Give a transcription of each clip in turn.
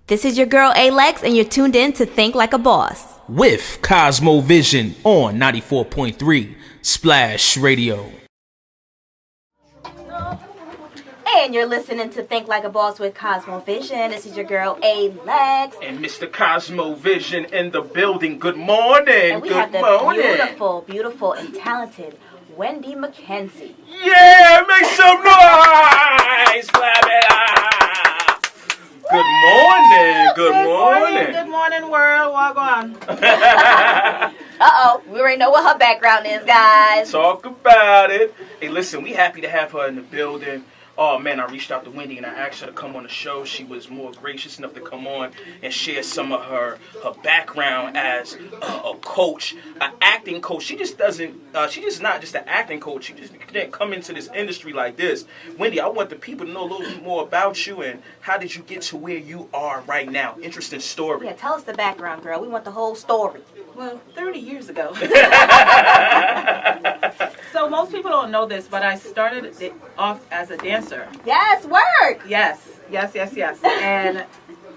This is your girl Alex, and you're tuned in to Think Like a Boss with CosmoVision on 94.3 Splash Radio. And you're listening to Think Like a Boss with CosmoVision. This is your girl Alex. And Mr. CosmoVision in the building. Good morning. And we have the beautiful, and talented Wendy Mackenzie. Yeah, make some noise. Clap it up. Good morning. Good morning. Good morning, world. Walk on. Uh-oh. We already know what her background is, guys. Talk about it. Hey, listen, we happy to have her in the building. Oh, man, I reached out to Wendy and I asked her to come on the show. She was more gracious enough to come on and share some of her background as a coach, an acting coach. She's just not just an acting coach. She just didn't come into this industry like this. Wendy, I want the people to know a little bit more about you and how did you get to where you are right now? Interesting story. Yeah, tell us the background, girl. We want the whole story. Well, 30 years ago. So most people don't know this, but I started off as a dancer. Yes, word. Yes. And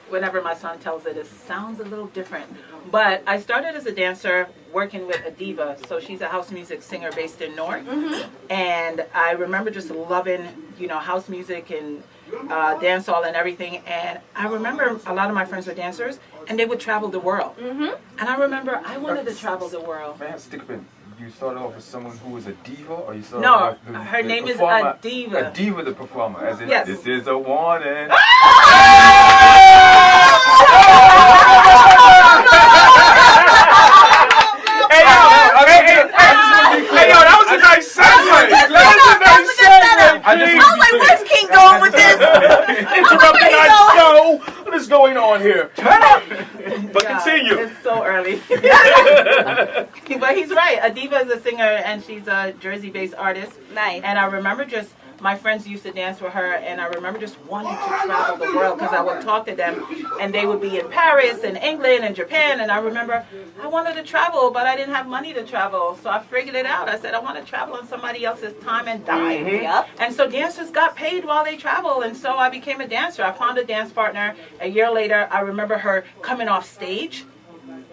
whenever my son tells it sounds a little different. But I started as a dancer working with a diva. So she's a house music singer based in Newark. Mm-hmm. And I remember just loving, house music and dance hall and everything. And I remember a lot of my friends were dancers and they would travel the world. Mm-hmm. And I remember I wanted to travel the world. Man, stick a pin. You started off as someone who was a diva, or you started No, off her name is performer, a diva. A diva, the performer, as in, yes. This is a warning. Hey, yo, that was a nice segue. I was like, where's King going with this? Interrupting our show. What is going on here? Turn up. But continue. It's so early. But he's right. A diva is a singer, and she's a Jersey-based artist. Nice. And I remember just my friends used to dance with her, and I remember just wanting to travel the world because I would talk to them, and they would be in Paris and England and Japan, and I remember I wanted to travel, but I didn't have money to travel, so I figured it out. I said, I want to travel on somebody else's time and dime. Mm-hmm. Yep. And so dancers got paid while they travel, and so I became a dancer. I found a dance partner. A year later, I remember her coming off stage,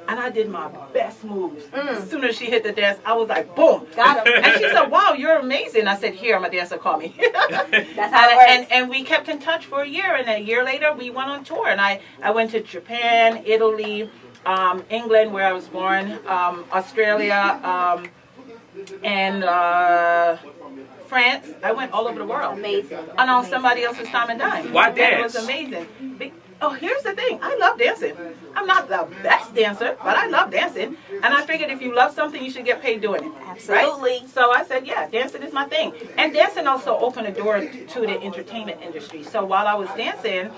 and I did my best moves. As soon as she hit the dance, I was like, boom. Got him. And she said, wow, you're amazing. I said, here, I'm a dancer, call me. That's how it works. And we kept in touch for a year. And a year later, we went on tour. And I went to Japan, Italy, England, where I was born, Australia, and France. I went all over the world. Amazing. And on somebody else's time and dime. Why dance? It was amazing. Oh, here's the thing. I love dancing. I'm not the best dancer, but I love dancing. And I figured if you love something, you should get paid doing it. Absolutely. Right? So I said, yeah, dancing is my thing. And dancing also opened a door to the entertainment industry. So while I was dancing,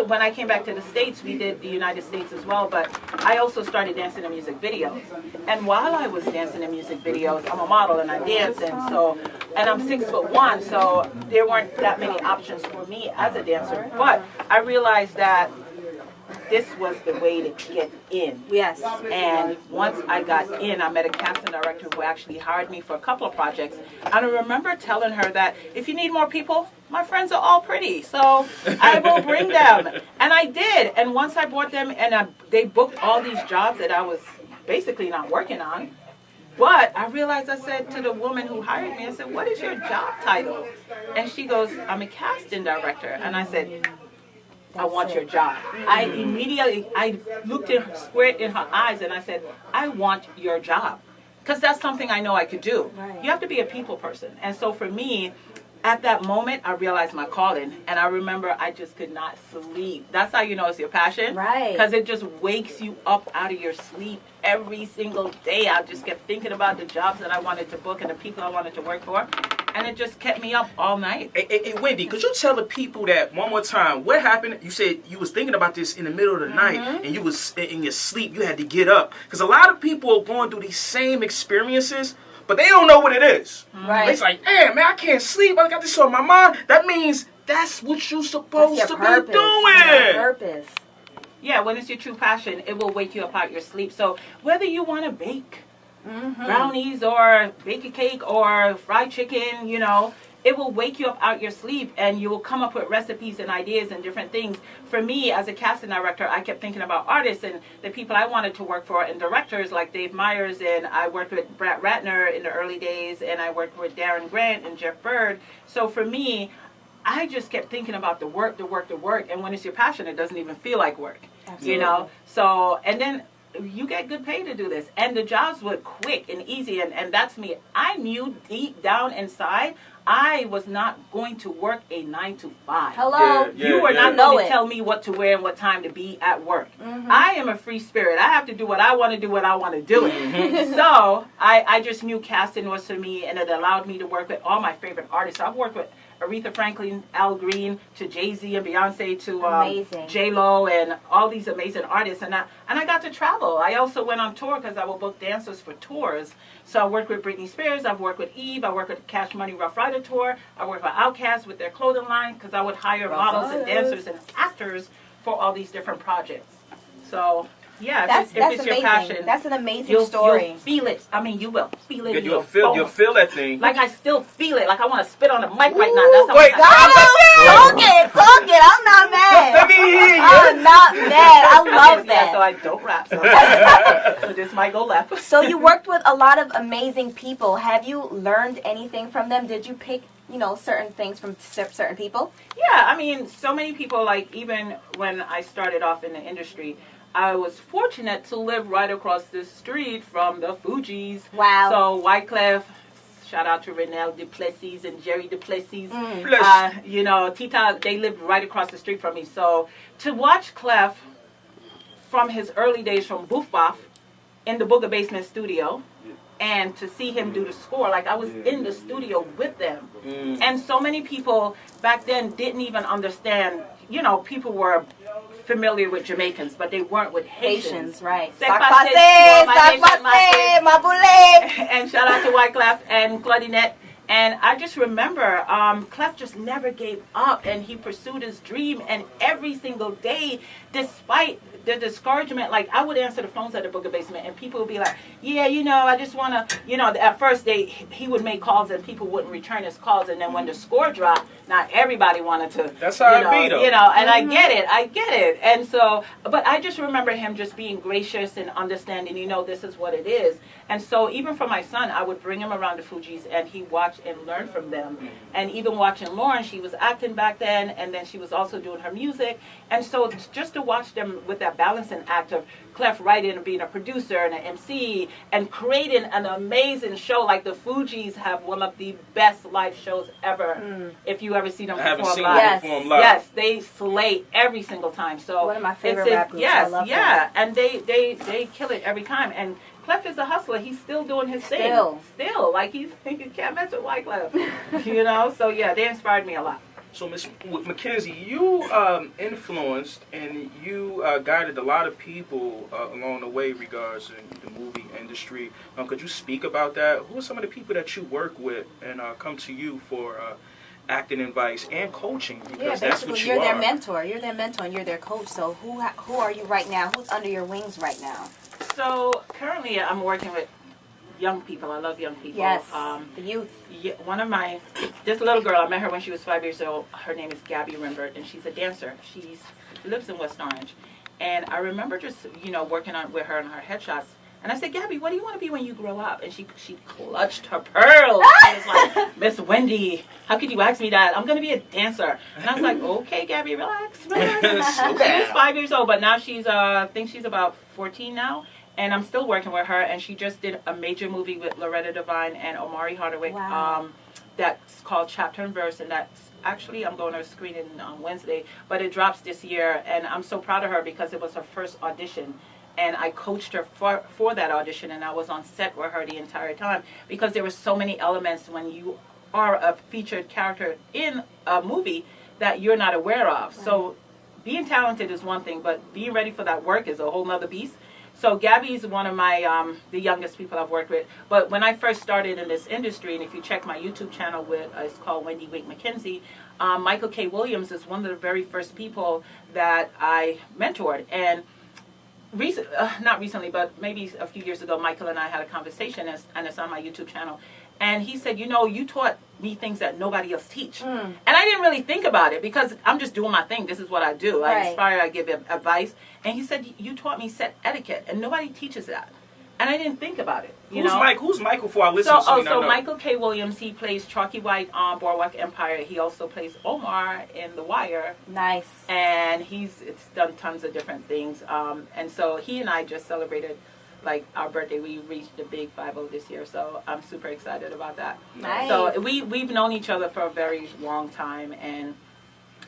when I came back to the States, we did the United States as well, but I also started dancing in music videos. And while I was dancing in music videos, I'm a model and I dance, and I'm 6'1", so there weren't that many options for me as a dancer. But I realized that this was the way to get in. Yes. And once I got in, I met a casting director who actually hired me for a couple of projects. And I remember telling her that if you need more people, my friends are all pretty, so I will bring them. And I did. And once I brought them, and they booked all these jobs that I was basically not working on. But I realized, I said to the woman who hired me, I said, what is your job title? And she goes, I'm a casting director. And I said, I want your job. I looked square in her eyes and I said, I want your job. Because that's something I know I could do. Right. You have to be a people person. And so for me, at that moment, I realized my calling. And I remember I just could not sleep. That's how you know it's your passion. Right. Because it just wakes you up out of your sleep every single day. I just kept thinking about the jobs that I wanted to book and the people I wanted to work for. And it just kept me up all night. Hey, Wendy, could you tell the people that one more time, what happened? You said you was thinking about this in the middle of the night, and you was in your sleep, you had to get up. Because a lot of people are going through these same experiences, but they don't know what it is. Right. It's like, hey, man, I can't sleep. I got this on my mind. That means that's what you're supposed to be doing. Your purpose. Yeah, when it's your true passion, it will wake you up out your sleep. So whether you want to bake brownies or bake a cake or fried chicken, it will wake you up out your sleep, and you will come up with recipes and ideas and different things. For me, as a casting director, I kept thinking about artists and the people I wanted to work for, and directors like Dave Meyers, and I worked with Brett Ratner in the early days, and I worked with Darren Grant and Jeff Bird. So for me, I just kept thinking about the work, and when it's your passion, it doesn't even feel like work. Absolutely. You know? So, and then you get good pay to do this, and the jobs were quick and easy, and that's me. I knew deep down inside I was not going to work a 9 to 5. Hello. You are not going to tell me what to wear and what time to be at work. I am a free spirit. I have to do what I want to do when I want to do it. So I just knew casting was for me, and it allowed me to work with all my favorite artists. I've worked with Aretha Franklin, Al Green, to Jay-Z and Beyonce, to J-Lo, and all these amazing artists. And I got to travel. I also went on tour because I will book dancers for tours. So I worked with Britney Spears, I've worked with Eve, I worked with Cash Money Rough Rider Tour, I worked with Outkast with their clothing line, because I would hire models and dancers and actors for all these different projects. So, yeah, if it's your passion, that's an amazing story. You'll feel it. I mean, you will feel it. You'll feel that thing. Like I still feel it. Like I want to spit on the mic right now. That's how wait, talk it. I'm not mad. Let me hear you. I'm not mad. I love that. So I don't rap. So this might go left. So you worked with a lot of amazing people. Have you learned anything from them? Did you pick, certain things from certain people? Yeah, I mean, so many people, like even when I started off in the industry, I was fortunate to live right across the street from the Fugees. Wow. So Wyclef, shout out to Renelle Duplessis and Jerry Duplessis. Tita, they lived right across the street from me. So to watch Clef from his early days from Boof Boff in the Booger Basement studio, and to see him do the score, like I was in the studio with them. And so many people back then didn't even understand, people were familiar with Jamaicans, but they weren't with Haitians. Right. And shout out to Wyclef and Claudinette. And I just remember, Clef just never gave up, and he pursued his dream, and every single day, despite the discouragement, like I would answer the phones at the Booger Basement, and people would be like, yeah, I just want to, at first he would make calls and people wouldn't return his calls, and then when the score dropped, not everybody wanted to. That's how it be, though. And I get it. And so, but I just remember him just being gracious and understanding, this is what it is. And so even for my son, I would bring him around the Fugees, and he watched and learned from them. And even watching Lauren, she was acting back then, and then she was also doing her music. And so just to watch them with that balancing act of Clef writing and being a producer and an MC and creating an amazing show, like the Fugees have one of the best live shows ever. If you ever see them perform live. Yes, they slay every single time. So one of my favorite rap groups. I love them. And they kill it every time. And Clef is a hustler. He's still doing his thing. Still. Like you can't mess with Wyclef. So yeah, they inspired me a lot. So, Ms. Mackenzie, you influenced and you guided a lot of people along the way regards the movie industry. Could you speak about that? Who are some of the people that you work with and come to you for acting advice and coaching? Because that's what you're their mentor. You're their mentor and you're their coach. So who are you right now? Who's under your wings right now? So currently I'm working with young people. I love young people. Yes, the youth. Yeah, this little girl, I met her when she was 5 years old. Her name is Gabby Rimbert, and she's a dancer. She lives in West Orange. And I remember just, working with her on her headshots. And I said, Gabby, what do you want to be when you grow up? And she clutched her pearls. She was like, Miss Wendy, how could you ask me that? I'm going to be a dancer. And I was like, okay, Gabby, relax. She was 5 years old, but now I think she's about 14 now. And I'm still working with her, and she just did a major movie with Loretta Devine and Omari Hardwick. Wow. That's called Chapter and Verse, and that's actually, I'm going to screen it on Wednesday, but it drops this year, and I'm so proud of her because it was her first audition. And I coached her for that audition, and I was on set with her the entire time because there were so many elements when you are a featured character in a movie that you're not aware of. Right. So being talented is one thing, but being ready for that work is a whole nother beast. So Gabby's one of my the youngest people I've worked with. But when I first started in this industry, and if you check my YouTube channel, it's called Wendy Mackenzie, Michael K. Williams is one of the very first people that I mentored. And not recently, but maybe a few years ago, Michael and I had a conversation, and it's on my YouTube channel. And he said, you taught me things that nobody else teach. And I didn't really think about it because I'm just doing my thing. This is what I do. I inspire, I give advice. And he said, you taught me set etiquette, and nobody teaches that. And I didn't think about it. Who's Michael for our listeners? So Michael K. Williams, he plays Chalky White on Boardwalk Empire. He also plays Omar in The Wire. Nice. And it's done tons of different things. And so he and I just celebrated our birthday. We reached the big 50 this year, so I'm super excited about that. Nice. So we've known each other for a very long time, and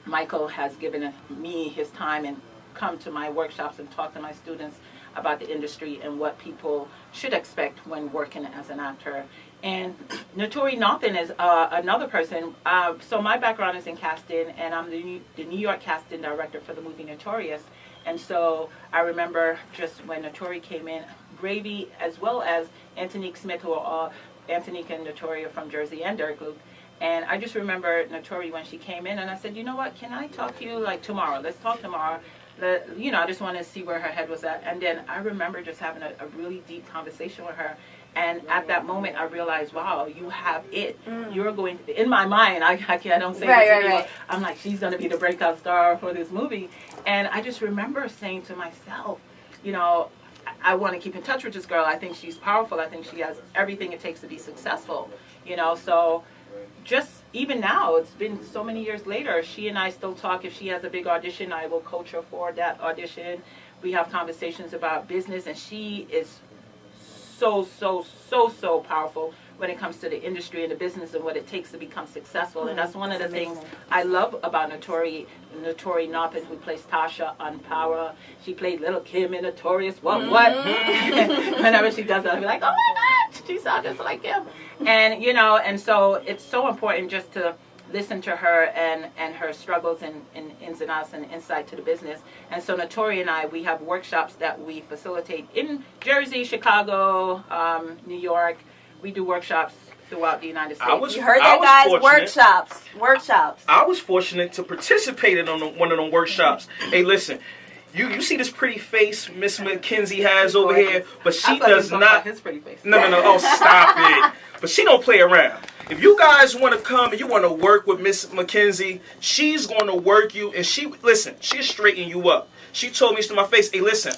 Michael has given me his time and come to my workshops and talk to my students about the industry and what people should expect when working as an actor. And Notori Nothin is another person. So my background is in casting, and I'm the New York casting director for the movie Notorious. And so I remember just when Notori came in, Gravy, as well as Antonique Smith, who are all, Antonique and Notori are from Jersey, and Derek Luke. And I just remember Notori when she came in, and I said, you know what, can I talk to you tomorrow? Let's talk tomorrow. I just wanted to see where her head was at. And then I remember just having a really deep conversation with her. And at that moment, I realized, wow, you have it. You're going to, in my mind, I don't say this to people. I'm like, she's going to be the breakout star for this movie. And I just remember saying to myself, I want to keep in touch with this girl. I think she's powerful. I think she has everything it takes to be successful. So just even now, it's been so many years later, she and I still talk. If she has a big audition, I will coach her for that audition. We have conversations about business, and she is so powerful when it comes to the industry and the business and what it takes to become successful. And that's one of the things I love about Notori Nothin, who plays Tasha on Power. She played Little Kim in Notorious. What? Whenever she does that, I'll be like, oh my God, she sounds just like him. And, and so it's so important just to listen to her and her struggles and ins and outs and insight to the business. And so Notori and I, we have workshops that we facilitate in Jersey, Chicago, New York. We do workshops throughout the United States. You heard that, guys? Workshops. I was fortunate to participate in one of them workshops. Hey, listen. You see this pretty face Miss Mackenzie has over here, but she does not. His pretty face. No. Oh, stop it. But she don't play around. If you guys want to come and you want to work with Miss Mackenzie, she's going to work you, and she'll straighten you up. She told me to my face, hey, listen,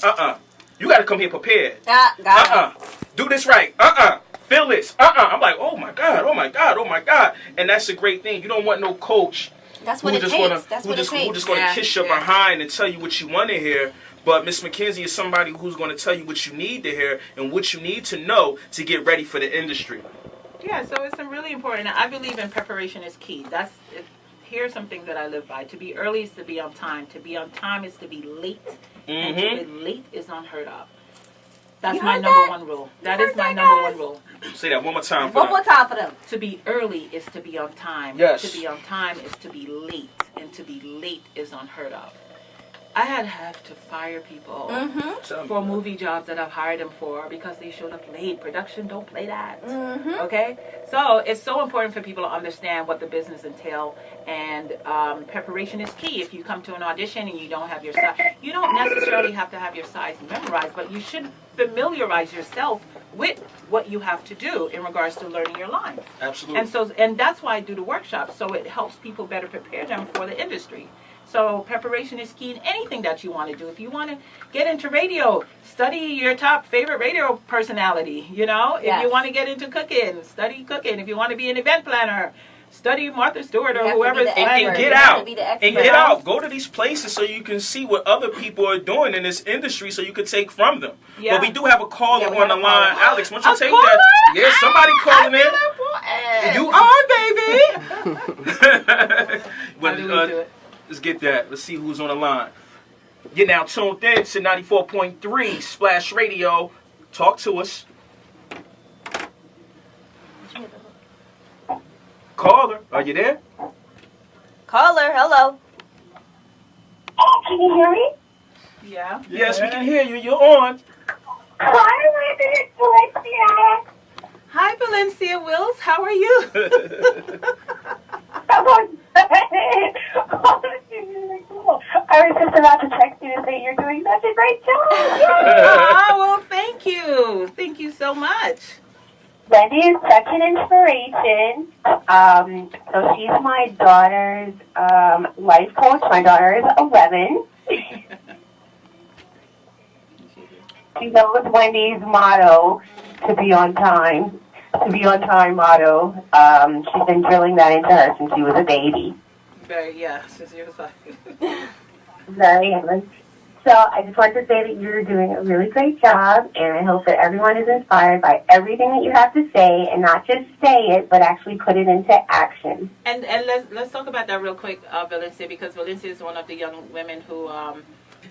you got to come here prepared. Do this right. Feel this. I'm like, oh my God. And that's a great thing. You don't want no coach. That's what it takes. Who's just going to kiss your behind and tell you what you want to hear. But Miss Mackenzie is somebody who's going to tell you what you need to hear and what you need to know to get ready for the industry. Yeah, so it's really important. I believe in preparation is key. Here's some things that I live by. To be early is to be on time. To be on time is to be late. And to be late is unheard of. That's my number one rule. That is my number one rule. Say that one more time. One more time for them. To be early is to be on time. Yes. To be on time is to be late. And to be late is unheard of. I had to fire people for movie jobs that I've hired them for because they showed up late. Production don't play that. Okay? So it's so important for people to understand what the business entails. And preparation is key. If you come to an audition and you don't have your size, you don't necessarily have to have your size memorized, but you should familiarize yourself with what you have to do in regards to learning your lines. Absolutely. And that's why I do the workshops, so it helps people better prepare them for the industry. So preparation is key in anything that you want to do. If you want to get into radio, study your top favorite radio personality, If you want to get into cooking, study cooking. If you want to be an event planner, study Martha Stewart or whoever's planner. And get out. And get out. Go to these places so you can see what other people are doing in this industry so you can take from them. Yeah. But we do have a caller on the line. Alex, why don't you take that? Yeah, somebody calling in. You on, baby. How do we do it? Let's get that. Let's see who's on the line. You're now tuned in to 94.3 Splash Radio. Talk to us. Caller, are you there? Caller, hello. Can you hear me? Yeah. Yes, we can hear you. You're on. Hi, Valencia. Hi, Valencia Wills. How are you? I was just about to text you to say you're doing such a great job. Oh, well, thank you. Thank you so much. Wendy is such an inspiration. So she's my daughter's life coach. My daughter is 11. She knows Wendy's motto, to be on time. To be on time motto. She's been drilling that into her since she was a baby. Since you was like. Very young. So I just wanted to say that you're doing a really great job, and I hope that everyone is inspired by everything that you have to say, and not just say it, but actually put it into action. And let's talk about that real quick, Valencia, because Valencia is one of the young women who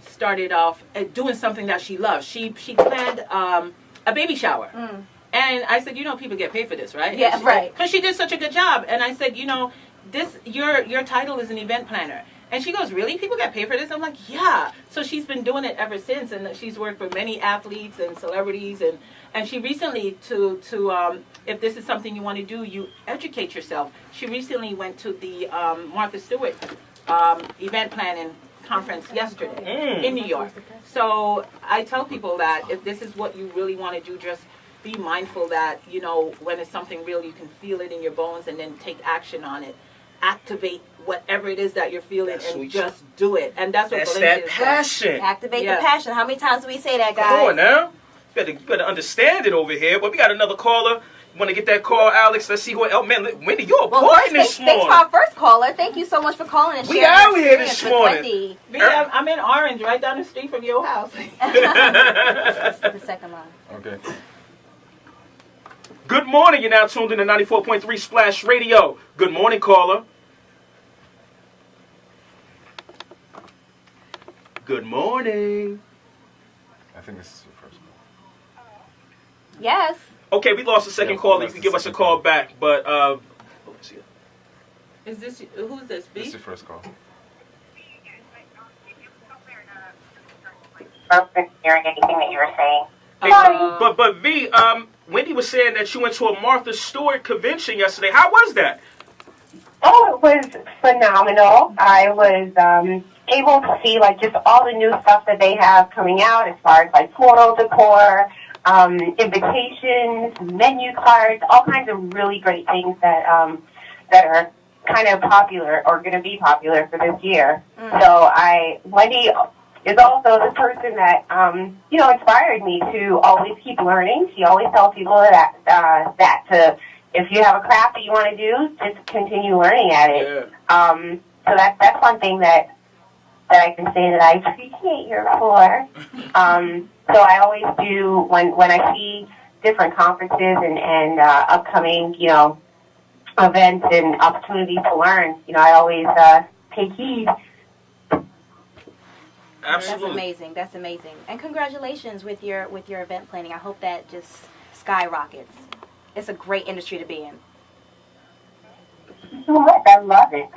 started off doing something that she loves. She planned a baby shower. And I said, people get paid for this, right? Yeah, right. Because she did such a good job. And I said, this your title is an event planner. And she goes, really? People get paid for this? I'm like, yeah. So she's been doing it ever since, and she's worked for many athletes and celebrities. And she recently, if this is something you want to do, you educate yourself. She recently went to the Martha Stewart event planning conference yesterday in New York. So I tell people that if this is what you really want to do, just be mindful that, when it's something real, you can feel it in your bones and then take action on it. Activate whatever it is that you're feeling and just do it. And that's what That's Valencia that passion. Activate the passion. How many times do we say that, guys? Come on now. You better understand it over here. But we got another caller. You want to get that call, Alex? Let's see who else. Man, Wendy, you're important this morning. Thanks for our first caller. Thank you so much for calling and We sharing out your here this experience with morning. Wendy. I'm in Orange, right down the street from your house. The second line. Okay. Good morning. You're now tuned in to 94.3 Splash Radio. Good morning, caller. Good morning. I think this is your first call. Yes. Okay, we lost a second caller. You can give us a call back. But, Is this who's this? B? This is your first call. I wasn't hearing anything that you were saying. hey, but V, Wendy was saying that you went to a Martha Stewart convention yesterday. How was that? Oh, it was phenomenal. I was able to see just all the new stuff that they have coming out as far as floral decor, invitations, menu cards, all kinds of really great things that are kind of popular or going to be popular for this year. So Wendy is also the person that inspired me to always keep learning. She always tells people that if you have a craft that you want to do, just continue learning at it. Yeah. So that's one thing that I can say that I appreciate her for. So I always do when I see different conferences and upcoming events and opportunities to learn. I always take heed. Absolutely. That's amazing. That's amazing. And congratulations with your event planning. I hope that just skyrockets. It's a great industry to be in. So much. I love it.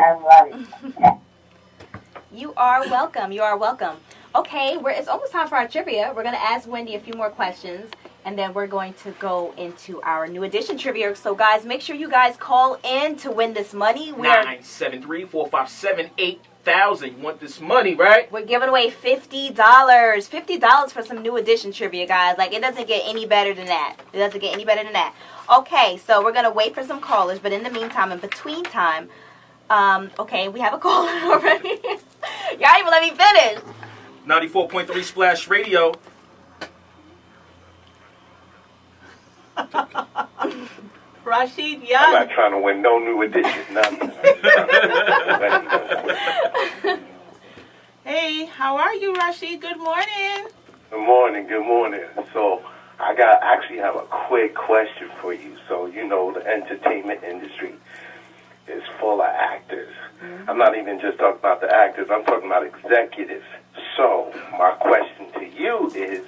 You are welcome. You are welcome. Okay, it's almost time for our trivia. We're going to ask Wendy a few more questions, and then we're going to go into our new edition trivia. So, guys, make sure you guys call in to win this money. 973-457-8000. You want this money, right? We're giving away $50. $50 for some new edition trivia, guys. It doesn't get any better than that. It doesn't get any better than that. Okay, so we're going to wait for some callers, but in the meantime, in between time, okay, we have a caller already. Y'all even let me finish. 94.3 Splash Radio. Rashid I'm Young. not trying to win no new edition, nothing. Hey, how are you, Rashid? Good morning. Good morning. So I actually have a quick question for you. So the entertainment industry is full of actors. I'm not even just talking about the actors. I'm talking about executives. So my question to you is,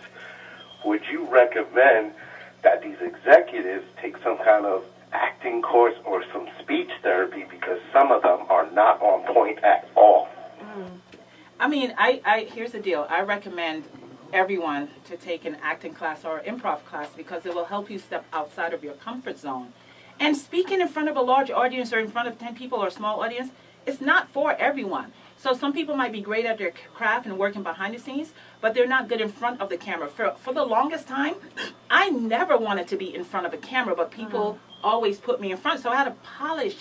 would you recommend that these executives take some kind of acting course or some speech therapy, because some of them are not on point at all? I mean, here's the deal. I recommend everyone to take an acting class or improv class, because it will help you step outside of your comfort zone. And speaking in front of a large audience or in front of 10 people or a small audience, it's not for everyone. So some people might be great at their craft and working behind the scenes, but they're not good in front of the camera. For the longest time, I never wanted to be in front of a camera, but people always put me in front. So I had to polish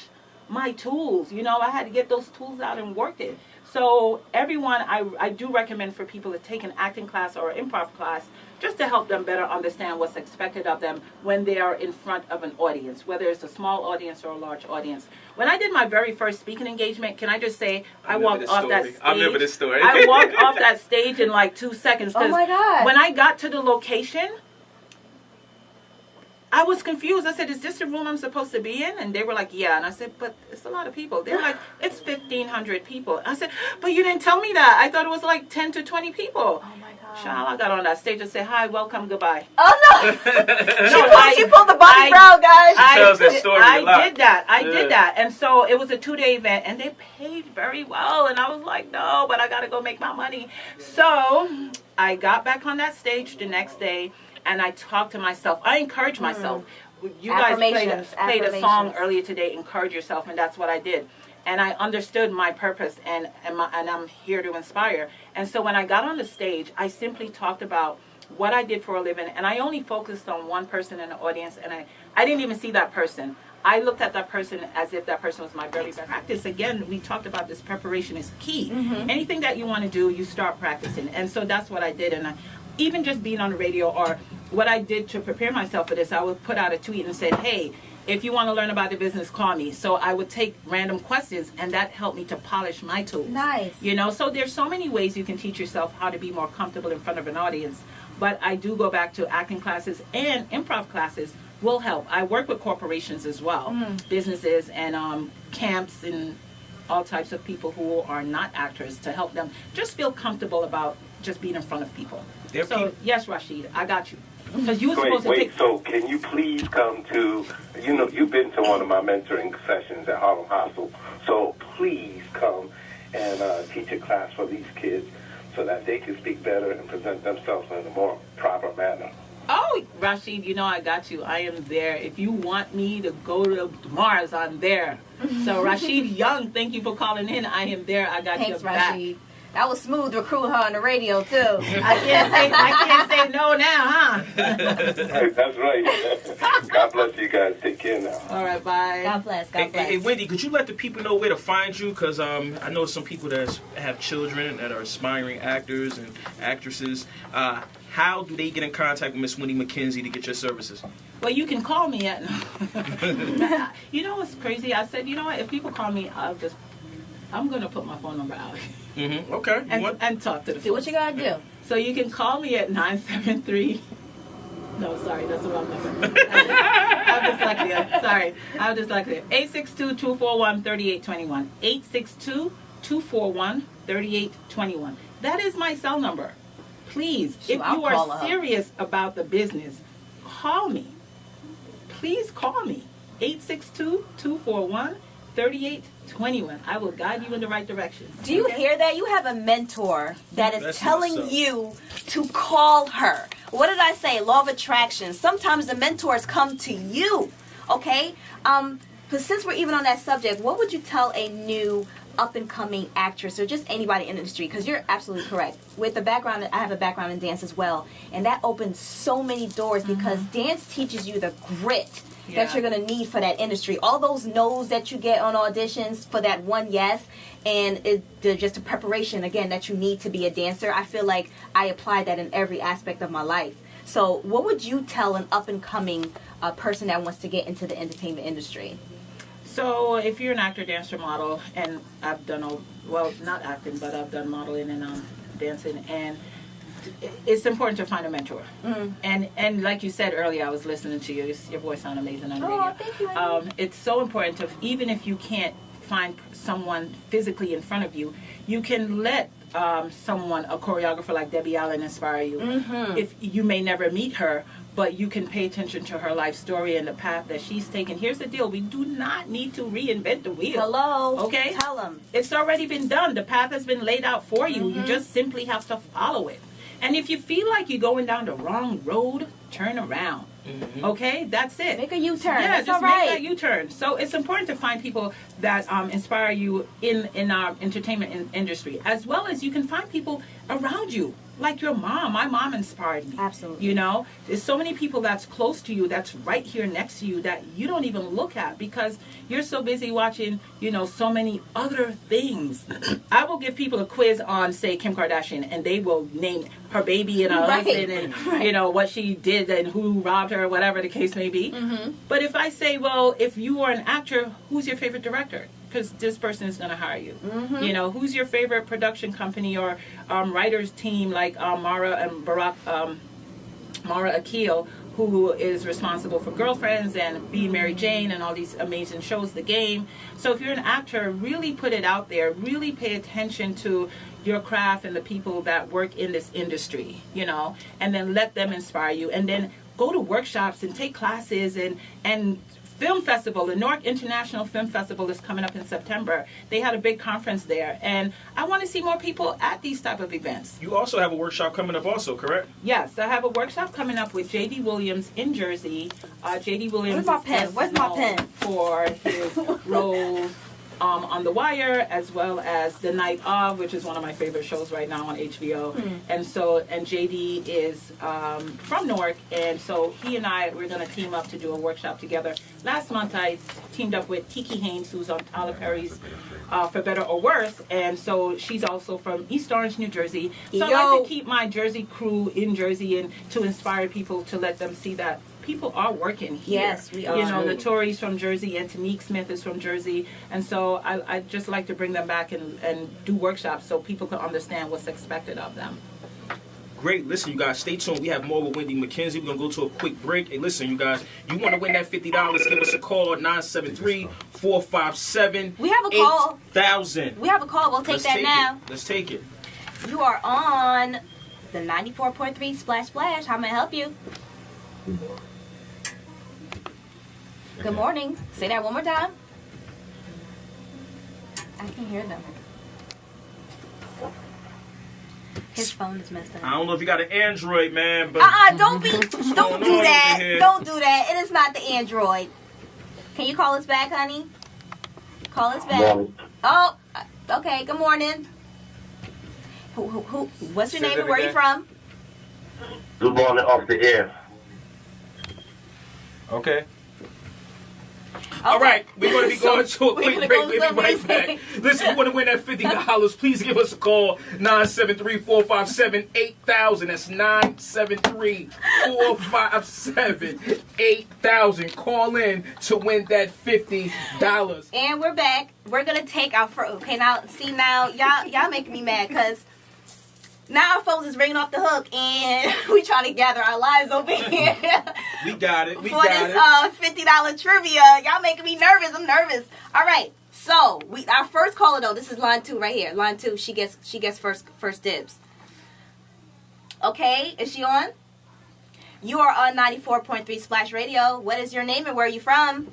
my tools. You know, I had to get those tools out and work it. So everyone, I do recommend for people to take an acting class or an improv class just to help them better understand what's expected of them when they are in front of an audience, whether it's a small audience or a large audience. When I did my very first speaking engagement, can I just say, I walked off that stage. I remember this story. I walked off that stage in like 2 seconds. Oh my God. When I got to the location, I was confused. I said, is this the room I'm supposed to be in? And they were like, yeah. And I said, but it's a lot of people. They're like, it's 1,500 people. I said, but you didn't tell me that. I thought it was like 10 to 20 people. Oh my God. Child, I got on that stage and said, hi, welcome, goodbye. Oh no. She pulled the Bobby I- Brown, guys. tells that story a lot. I did that. I Yeah. did that. And so it was a 2-day event, and they paid very well. And I was like, no, but I got to go make my money. So I got back on that stage the next day, and I talked to myself. I encouraged myself. You guys played a song Affirmations. earlier today, encourage yourself, and that's what I did. And I understood my purpose, and I'm here to inspire. And so when I got on the stage, I simply talked about what I did for a living, and I only focused on one person in the audience, and I didn't even see that person. I looked at that person as if that person was my very best practice. Again, we talked about this, preparation is key. Anything that you want to do, you start practicing. And so that's what I did. And even just being on the radio, or what I did to prepare myself for this, I would put out a tweet and said, hey, if you want to learn about the business, call me. So I would take random questions, and that helped me to polish my tools. Nice. You know, so there's so many ways you can teach yourself how to be more comfortable in front of an audience. But I do go back to acting classes, and improv classes will help. I work with corporations as well, businesses and camps and all types of people who are not actors, to help them just feel comfortable about just being in front of people. There are So peop- yes, Rashid, I got you. Because you were supposed to Wait, take. so can you please come to, you know, you've been to one of my mentoring sessions at Harlem Hostel, so please come and teach a class for these kids so that they can speak better and present themselves in a more proper manner. Oh, Rashid, you know I got you. I am there. If you want me to go to Mars, I'm there. So Rashid Young, thank you for calling in. I am there. I got Thanks, your back. Rashid. That was smooth recruiting her on the radio too. I can't say no now, huh? That's right. God bless you guys. Take care now. All right, bye. God bless. God Hey, bless. hey, Wendy, could you let the people know where to find you? Because I know some people that have children that are aspiring actors and actresses. How do they get in contact with Miss Wendy Mackenzie to get your services? Well, you can call me at. You know what's crazy? I said, you know what? If people call me, I'm gonna put my phone number out Mm-hmm. Okay. and talk to the Do what folks. you gotta do. So you can call me at 973. No, sorry, that's the wrong number. I'm dyslexia. Sorry, I'm dyslexia. 862-241-3821. 862-241-3821. That is my cell number. Please, Shoot, if I'll you call are her. serious about the business, call me. Please call me. 862-241-3821. I will guide you in the right direction. Do you Okay? hear that? You have a mentor that is That's telling what's up. you to call her. What did I say? Law of attraction. Sometimes the mentors come to you. Okay? But since we're even on that subject, what would you tell a new up-and-coming actress or just anybody in the industry? Because you're absolutely correct. With the background, I have a background in dance as well. And that opens so many doors because dance teaches you the grit that Yeah. you're going to need for that industry. All those no's that you get on auditions for that one yes, and just a preparation, again, that you need to be a dancer. I feel like I apply that in every aspect of my life. So what would you tell an up-and-coming person that wants to get into the entertainment industry? So if you're an actor, dancer, model, and I've done, not acting, but I've done modeling and dancing, and it's important to find a mentor. And like you said earlier, I was listening to you. Your voice sounds amazing on the radio. Thank you, Amy. It's so important to, even if you can't find someone physically in front of you, you can let someone, a choreographer like Debbie Allen, inspire you. If you may never meet her, but you can pay attention to her life story and the path that she's taken. Here's the deal. We do not need to reinvent the wheel. Hello. Okay. Tell them. It's already been done. The path has been laid out for you. You just simply have to follow it. And if you feel like you're going down the wrong road, turn around. Okay, that's it. Make a U-turn. Yeah, That's just all right. make that U-turn. So it's important to find people that inspire you in our entertainment industry, as well as you can find people around you, like your mom. My mom inspired me. Absolutely. You know, there's so many people that's close to you, that's right here next to you, that you don't even look at because you're so busy watching, you know, so many other things. I will give people a quiz on, say, Kim Kardashian, and they will name her baby and her husband and, you know, what she did and who robbed her, whatever the case may be. But if I say, well, if you are an actor, who's your favorite director? Because this person is going to hire you. You know, who's your favorite production company or writers team like Mara and Mara Akil, who is responsible for Girlfriends and Being Mary Jane and all these amazing shows, The Game. So if you're an actor, really put it out there. Really pay attention to your craft and the people that work in this industry, you know, and then let them inspire you. And then go to workshops and take classes and Film Festival, the Newark International Film Festival is coming up in September. They had a big conference there, and I want to see more people at these type of events. You also have a workshop coming up also, correct? Yes, I have a workshop coming up with J.D. Williams in Jersey. J.D. Williams Where's my pen? is Where's my known pen? for his role on The Wire, as well as The Night Of, which is one of my favorite shows right now on HBO. And JD is from Newark, and so he and we're going to team up to do a workshop together. Last month I teamed up with Kiki Haynes, who's on Tyler Perry's For Better or Worse, and so she's also from East Orange, New Jersey. So I like to keep my Jersey crew in Jersey and to inspire people, to let them see that people are working here. Yes, we are. You know, Notori's from Jersey and Tanique Smith is from Jersey. And so I just like to bring them back and do workshops so people can understand what's expected of them. Great. Listen, you guys, stay tuned. We have more with Wendy Mackenzie. We're going to go to a quick break. Hey, listen, you guys, you want to win that $50, give us a call at 973-457-8000. We have a call. We have a call. We'll take Let's that take now. Let's take it. You are on the 94.3 Splash. How may I help you? Good morning. Say that one more time. I can hear them. His phone is messed up. I don't know if you got an Android, man, but Don't do that. Don't do that. It is not the Android. Can you call us back, honey? Call us back. Oh, okay. Good morning. Who? What's your name and where are you from? Good morning, off the air. Okay. all right, we're going to be going to a quick break. We'll be right music. back. Listen, if you want to win that $50, please give us a call, 973-457-8000. That's 973-457-8000. Call in to win that $50. And we're back. We're gonna take our okay now. See now, y'all making me mad because now our phones is ringing off the hook and we trying to gather our lives over here. We got it. For this $50 trivia. Y'all making me nervous. I'm nervous. All right. So our first caller though. This is line 2 right here. Line 2. She gets first dibs. Okay. Is she on? You are on 94.3 Splash Radio. What is your name and where are you from?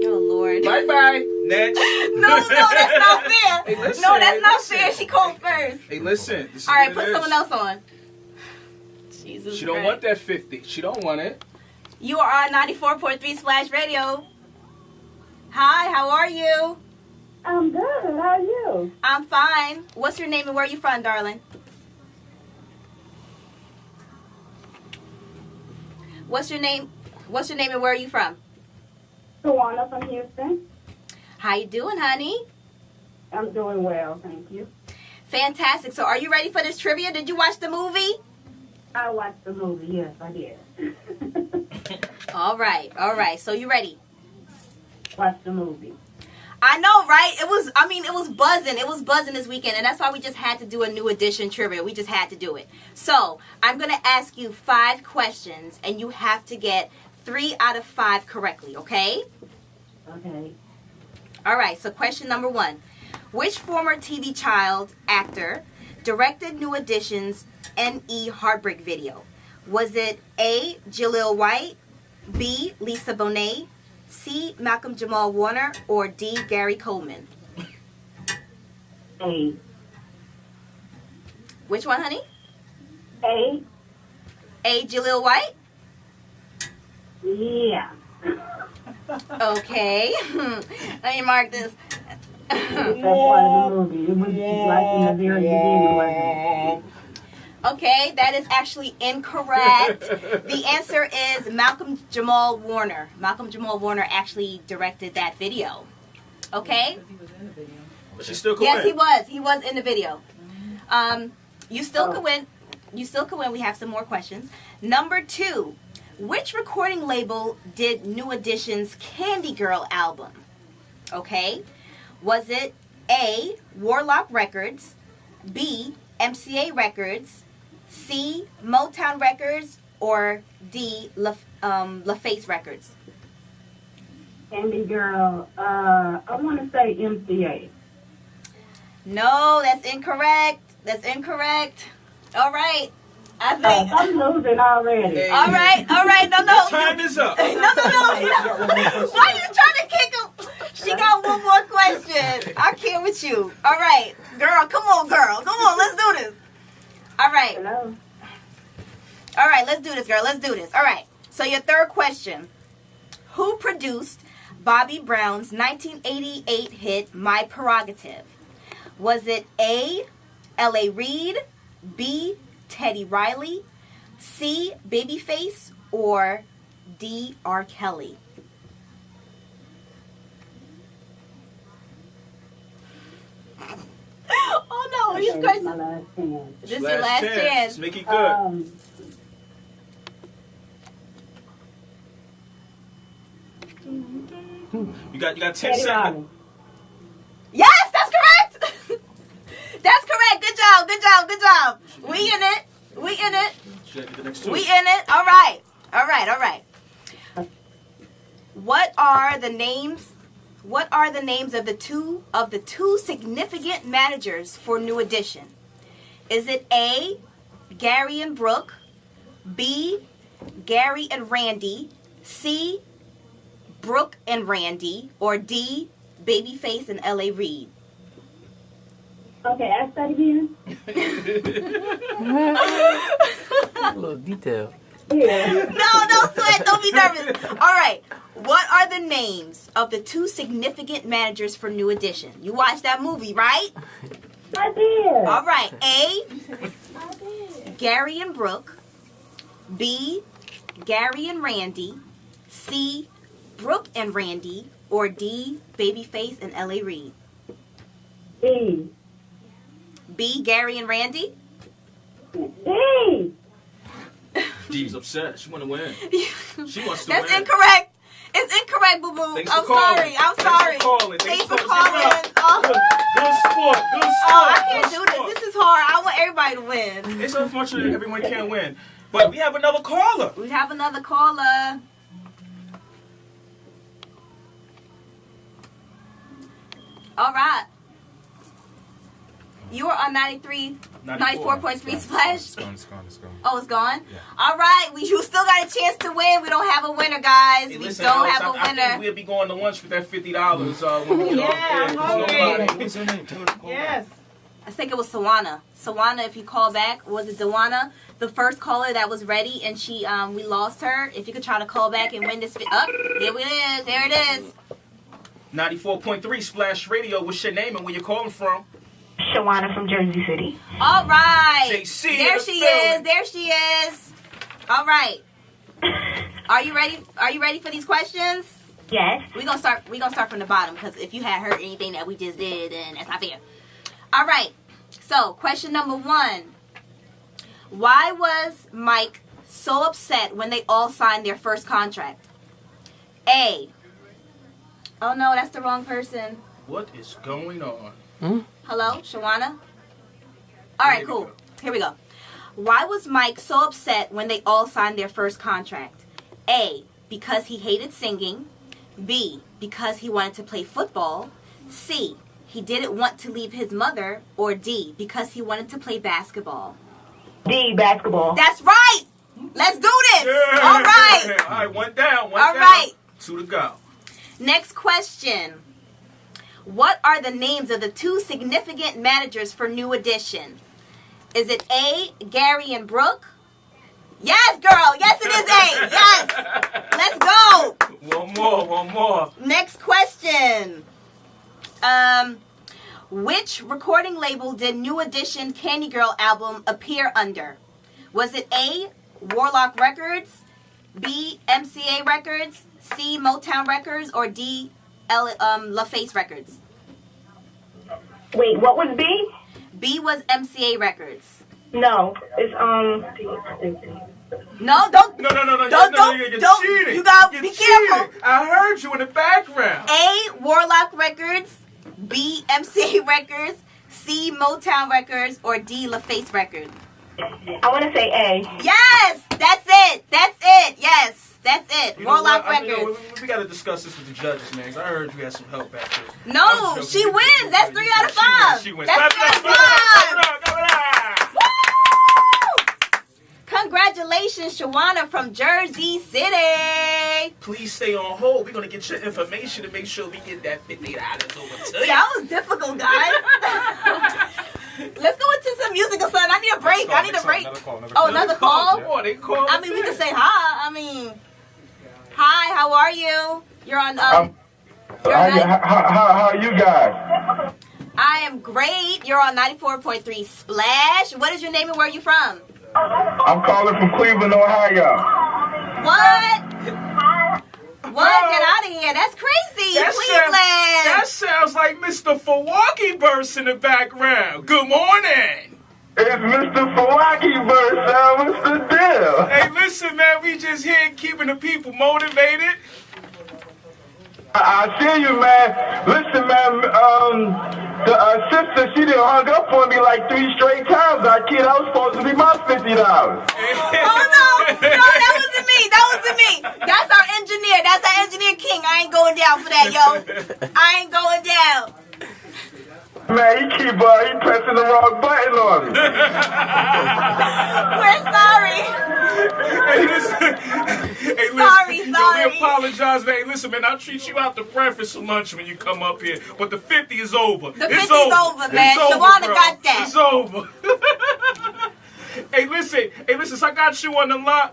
Oh Lord. Bye-bye. Next. No, that's not fair. Hey, listen, no, that's not listen. fair. She called first. Hey, listen. This is All right, what put it someone is. else on. Jesus She don't Christ. want that 50. She don't want it. You are on 94.3 Splash Radio. Hi, how are you? I'm good. How are you? I'm fine. What's your name and where are you from, darling? What's your name? What's your name and where are you from? Tawana from Houston. How you doing, honey? I'm doing well, thank you. Fantastic. So are you ready for this trivia? Did you watch the movie? I watched the movie. Yes, I did. All right. So you ready? Watch the movie. I know, right? It was buzzing. It was buzzing this weekend, and that's why we just had to do a new edition trivia. We just had to do it. So, I'm going to ask you 5 questions, and you have to get 3 out of 5 correctly, okay? Okay. All right, so question number 1. Which former TV child actor directed New Edition's N.E. Heartbreak video? Was it A, Jaleel White, B, Lisa Bonet, C, Malcolm Jamal Warner, or D, Gary Coleman? A. Which one, honey? A. A. Jaleel White. Yeah. Okay. Let me mark this. That's part of the movie. It was like in the very beginning, wasn't it? Okay, that is actually incorrect. The answer is Malcolm Jamal Warner. Malcolm Jamal Warner actually directed that video. Okay? But she still could Yes, win. he was. He was in the video. You still could win. You still could win. We have some more questions. Number 2. Which recording label did New Edition's Candy Girl album? Okay. Was it A, Warlock Records, B, MCA Records, C, Motown Records, or D, LaFace Records? Candy Girl, I want to say MCA. No, that's incorrect. That's incorrect. All right. I think. I'm losing already. All right. No. Time is up. No. Why are you trying to kick him? She got one more question. I can't with you. All right. Girl, come on, girl. Come on, let's do this. All right. Hello? All right, let's do this, girl. Let's do this. All right. So your third question. Who produced Bobby Brown's 1988 hit, My Prerogative? Was it A, L.A. Reid, B, Teddy Riley, C, Babyface, or D, R. Kelly? Oh no, he's Okay, crazy. my last chance. This is your last chance. Let's make it good. You got 10 Teddy seconds. Riley. Yes, that's correct. That's correct. Good job. We in it. You gotta get the next 2. We in it. All right. What are the names of the two significant managers for New Edition? Is it A, Gary and Brooke, B, Gary and Randy, C, Brooke and Randy, or D, Babyface and L.A. Reid? Okay, ask that again. A little detail. Yeah. No, don't sweat. Don't be nervous. All right. What are the names of the two significant managers for New Edition? You watched that movie, right? I did. All right. A, Gary and Brooke. B, Gary and Randy. C, Brooke and Randy. Or D, Babyface and L.A. Reid? D. B, Gary and Randy? D. She's upset. She want to win. She wants to That's win. incorrect. It's incorrect, boo boo. Thanks I'm for calling. sorry. Thanks for calling. Thanks for Thanks for calling. Oh. Good sport. Oh, I can't do this. This is hard. I want everybody to win. It's unfortunate everyone can't win. But we have another caller. We have another caller. All right. You are on 94.3 Splash. It's gone. Oh, it's gone? Yeah. All right. You still got a chance to win. We don't have a winner, guys. Hey, We listen, don't Alex, have a I think winner. we'll be going to lunch with that $50 when we get Yeah, off there. I'm 'cause hungry. nobody- What's her name? Tell her to call Yes. I think it was Sawana. Sawana, if you call back, was it Dawana? The first caller that was ready, and she we lost her. If you could try to call back and win this. Up, here it is. There it is. 94.3 Splash Radio. What's your name and where you're calling from? Shawana from Jersey City. All right. JC There in the she building. is. There she is. All right. Are you ready? Are you ready for these questions? Yes. We're gonna start from the bottom, because if you had heard anything that we just did, then that's not fair. All right. So, question number 1. Why was Mike so upset when they all signed their first contract? A. Oh no, that's the wrong person. What is going on? Hello, Shawana? All right, cool. Here we go. Why was Mike so upset when they all signed their first contract? A, because he hated singing. B, because he wanted to play football. C, he didn't want to leave his mother. Or D, because he wanted to play basketball. D, basketball. That's right! Let's do this! Yeah. All right! All right, one down. All right. 2 to go. Next question. What are the names of the two significant managers for New Edition? Is it A, Gary and Brooke? Yes, girl. Yes, it is A. Yes. Let's go. One more. Next question. Which recording label did New Edition Candy Girl album appear under? Was it A, Warlock Records, B, MCA Records, C, Motown Records, or D, LaFace Records? Wait, what was B? B was MCA Records. No, it's No, don't. No. Don't. You're Don't. cheating. You gotta You're be cheating. careful. I heard you in the background. A, Warlock Records, B, MCA Records, C, Motown Records, or D, LaFace Records? I want to say A. Yes, that's it. That's it. Yes, that's it. You know Warlock what? Records. We got to discuss this with the judges, man. 'Cause I heard you had some help back there. No, she wins. That's 3 out of 5. She wins. That's 3 out of 5. Clap it up. Woo! Congratulations, Shawana from Jersey City. Please stay on hold. We're going to get your information to make sure we get that $50 over to you. That was difficult, guys. Let's go into some music or something. I need a break. I need a break. Oh, another call? Oh, they call. I mean, we can say hi. Hi, how are you? You're on, How are you guys? I am great. You're on 94.3 Splash. What is your name and where are you from? I'm calling from Cleveland, Ohio. What? What? Get out of here. That's crazy. Cleveland. That sounds like Mr. Milwaukee burst in the background. Good morning. It's Mr. Fawaki Bird, what's the deal? Hey, listen, man, we just here keeping the people motivated. I see you, man. Listen, man, the sister, she done hung up on me like 3 straight times. I kid, I was supposed to be my $50. Oh, no, that wasn't me. That's our engineer. That's our engineer king. I ain't going down for that, yo. I ain't going down. Man, he pressing the wrong button on me. We're sorry. Hey, listen. Sorry. Yo, we apologize, man. Hey, listen, man, I'll treat you out to breakfast or lunch when you come up here. But the 50 is over. The 50's over, man. Shawana got that. It's over. Hey, listen, since I got you on the line,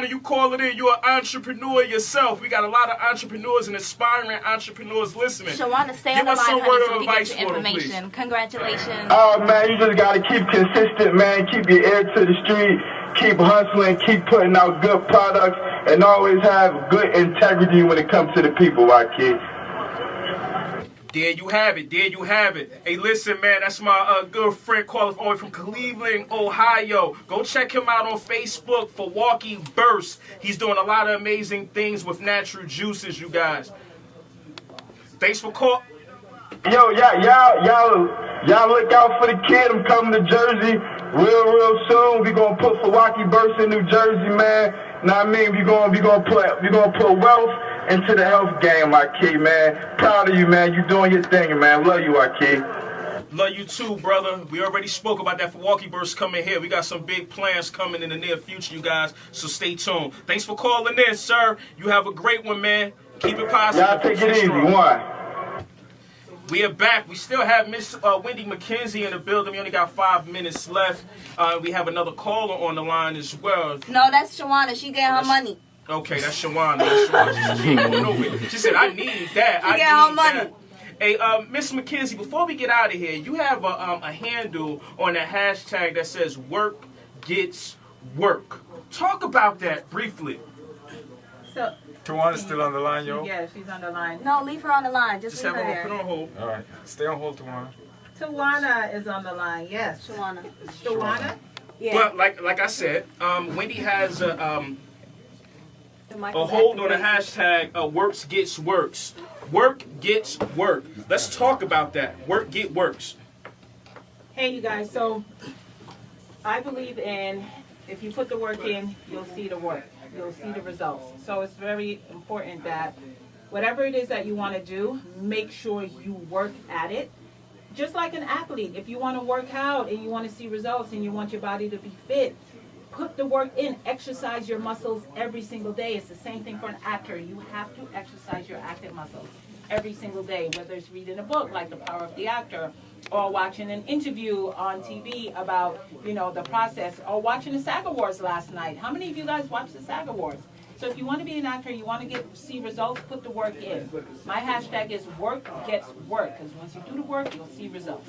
and you call it in, you're an entrepreneur yourself. We got a lot of entrepreneurs and aspiring entrepreneurs listening. Shawana, stay on Give the us line, some honey, word so of we get advice your for them, information. Congratulations. Oh, man, you just got to keep consistent, man. Keep your ear to the street. Keep hustling. Keep putting out good products. And always have good integrity when it comes to the people, my kid. There you have it. Hey, listen, man, that's my good friend calling all the way from Cleveland, Ohio. Go check him out on Facebook for Milwaukee Burst. He's doing a lot of amazing things with natural juices, you guys. Thanks for calling. Yo, y'all look out for the kid. I'm coming to Jersey real soon. We gonna put Milwaukee Burst in New Jersey, man. Know what I mean? We gonna put wealth into the health game, my kid, man. Proud of you, man. You doing your thing, man. Love you, my kid. Love you too, brother. We already spoke about that for Milwaukee Burst coming here. We got some big plans coming in the near future, you guys. So stay tuned. Thanks for calling in, sir. You have a great one, man. Keep it positive. Y'all take it easy. One. We are back. We still have Miss Wendy Mackenzie in the building. We only got 5 minutes left. We have another caller on the line as well. No, that's Shawana. She get her money. Okay, that's Shawana. She said, I need that. She get her money. Hey, Miss Mackenzie, before we get out of here, you have a handle on the hashtag that says work gets work. Talk about that briefly. So, Tawana's still on the line, yo? yeah, she's on the line. No, leave her on the line. Just leave have her her put there. on hold. All right. Stay on hold, Tawana. Tawana is on the line, yes. Shawana. Tawana? Yeah. Well, like I said, Wendy has The mic a is hold on the activated. hashtag works gets works. Work gets work. Let's talk about that. Work get works. Hey, you guys, so I believe in if you put the work in, you'll see the work. You'll see the results. So it's very important that whatever it is that you want to do, make sure you work at it. Just like an athlete, if you want to work out and you want to see results and you want your body to be fit, put the work in. Exercise your muscles every single day. It's the same thing for an actor. You have to exercise your active muscles. every single day, whether it's reading a book like The Power of the Actor, or watching an interview on TV about, the process, or watching the SAG Awards last night. How many of you guys watched the SAG Awards? So if you want to be an actor, you want to see results, put the work in. My hashtag is work gets work, because once you do the work, you'll see results.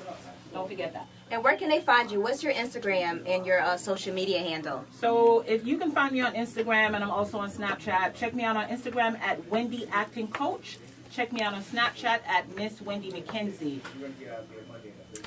Don't forget that. And where can they find you? What's your Instagram and your social media handle? So if you can find me on Instagram, and I'm also on Snapchat, check me out on Instagram at Wendy Acting Coach. Check me out on Snapchat at Miss Wendy Mackenzie.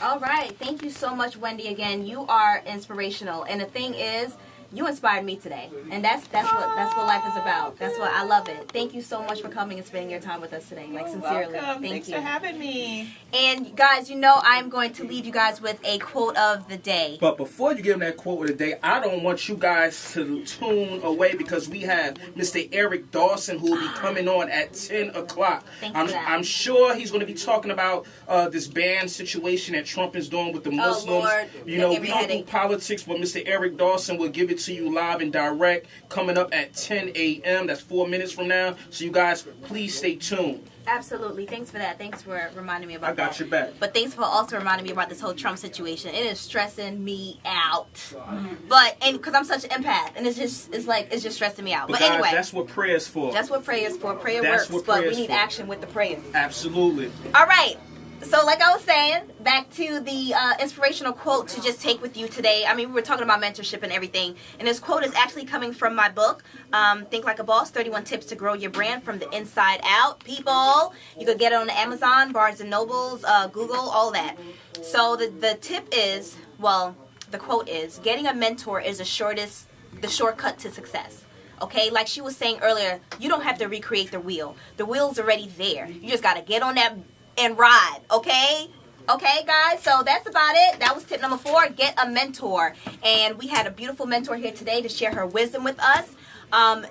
All right. Thank you so much, Wendy. Again, you are inspirational. And the thing is, you inspired me today, and that's what life is about. That's what I love it. Thank you so much for coming and spending your time with us today. Like, sincerely, welcome. Thanks for having me. And guys, I'm going to leave you guys with a quote of the day. But before you give them that quote of the day, I don't want you guys to tune away because we have Mr. Eric Dawson who will be coming on at 10 o'clock. I'm sure he's going to be talking about this ban situation that Trump is doing with the Muslims. Lord. We don't do politics, but Mr. Eric Dawson will give it to you live and direct coming up at 10 a.m. That's 4 minutes from now. So you guys, please stay tuned. Absolutely. Thanks for that. Thanks for reminding me about that. I got your back. But thanks for also reminding me about this whole Trump situation. It is stressing me out. And because I'm such an empath, and it's just stressing me out. But guys, anyway, that's what prayer's for. That's what prayer's for. Prayer That's works, what but we prayer's need for. action with the prayer. Absolutely. All right. So like I was saying, back to the inspirational quote to just take with you today. I mean, we were talking about mentorship and everything. And this quote is actually coming from my book, Think Like a Boss, 31 Tips to Grow Your Brand from the Inside Out. People, you could get it on Amazon, Barnes & Nobles, Google, all that. So the tip is, the quote is, getting a mentor is the shortcut to success. Okay, like she was saying earlier, you don't have to recreate the wheel. The wheel's already there. You just got to get on that and ride, okay? Okay, guys, so that's about it. That was tip number 4, get a mentor. And we had a beautiful mentor here today to share her wisdom with us.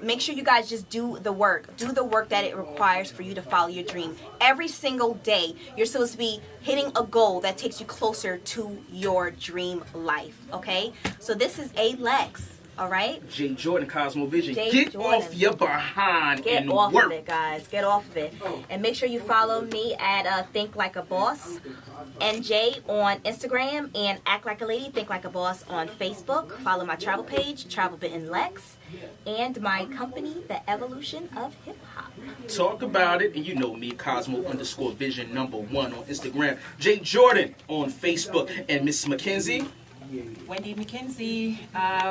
Make sure you guys just do the work. Do the work that it requires for you to follow your dream. Every single day, you're supposed to be hitting a goal that takes you closer to your dream life, okay? So this is Lex. All right? Jay Jordan, CosmoVision. Get off your behind and work. Get off of it, guys. Get off of it. And make sure you follow me at Think Like a Boss NJ on Instagram and Act Like a Lady, Think Like a Boss on Facebook. Follow my travel page, Travel Bitten Lex, and my company, The Evolution of Hip Hop. Talk about it, and you know me, Cosmo_Vision #1 on Instagram. Jay Jordan on Facebook, and Miss Mackenzie. Wendy Mackenzie,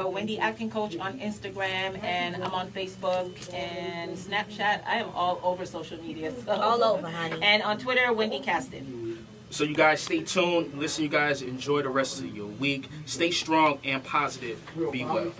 Wendy Acting Coach on Instagram, and I'm on Facebook and Snapchat. I am all over social media. So. All over, honey. And on Twitter, Wendy Caston. So you guys stay tuned. Listen, you guys, enjoy the rest of your week. Stay strong and positive. Be well.